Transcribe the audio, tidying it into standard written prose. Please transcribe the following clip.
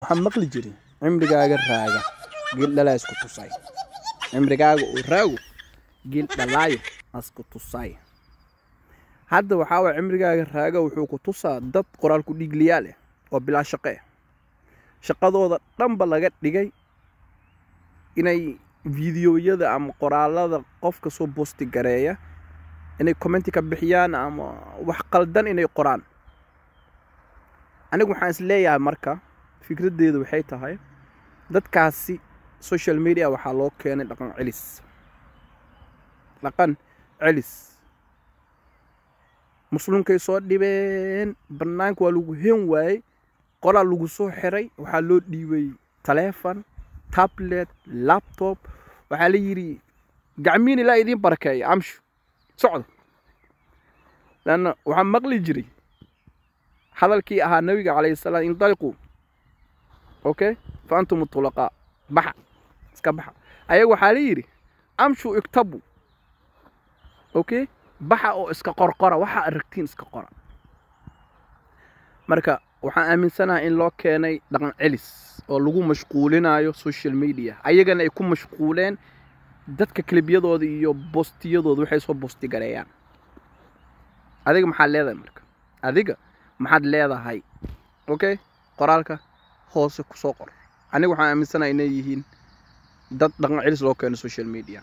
waxaan maqli jiray cimrigaaga raaga geel dhalaa isku tusay cimrigaaga uu raago geel dhalaayo isku tusay hadda waxa waa cimrigaaga raaga wuxuu ku tusaa dad qoraal ku dhigliyaal ah oo bilaa shaqo shaqadooda dhanba laga dhigay inay fiidiyoyada ama qoraalada qofka soo boosti gareeya inay comment ka bixiyaan ama wax qaldan inay qoraan anigu waxaan is leeyahay marka fikradeedu waxay tahay dadkaasi social media waxa loo keenay dhaqan celis muslimkay soo dhibeen barnaamijka waa lagu heen waayay qoraal lagu soo xiray waxa loo dhiibay telephone tablet laptop waxa la yiri gacmiin ilaa idin barakeey amshu socdo lana waxa maqli jiray hadalkii ahaa nabiga calayhi salaam in daliqu okay faantum mutlaqa baxa iska baxa ayagu waxa la yiri amshu iktabu okay baxa oo iska qorqora waxa aragtiin iska qora marka waxaan aaminsanahay in loo keenay dhaqan celis oo lagu mashquulinayo social media ayagana ay ku mashquuleen dadka klibyadooda iyo postiyadooda waxay soo boosti gareeyaan adiga maxaa leedahay marka adiga maxaad leedahay okay qoraalka hoose ku soo qor aniga waxaan aaminsanahay inay yihiin dad dhaqan celis loo keenay social media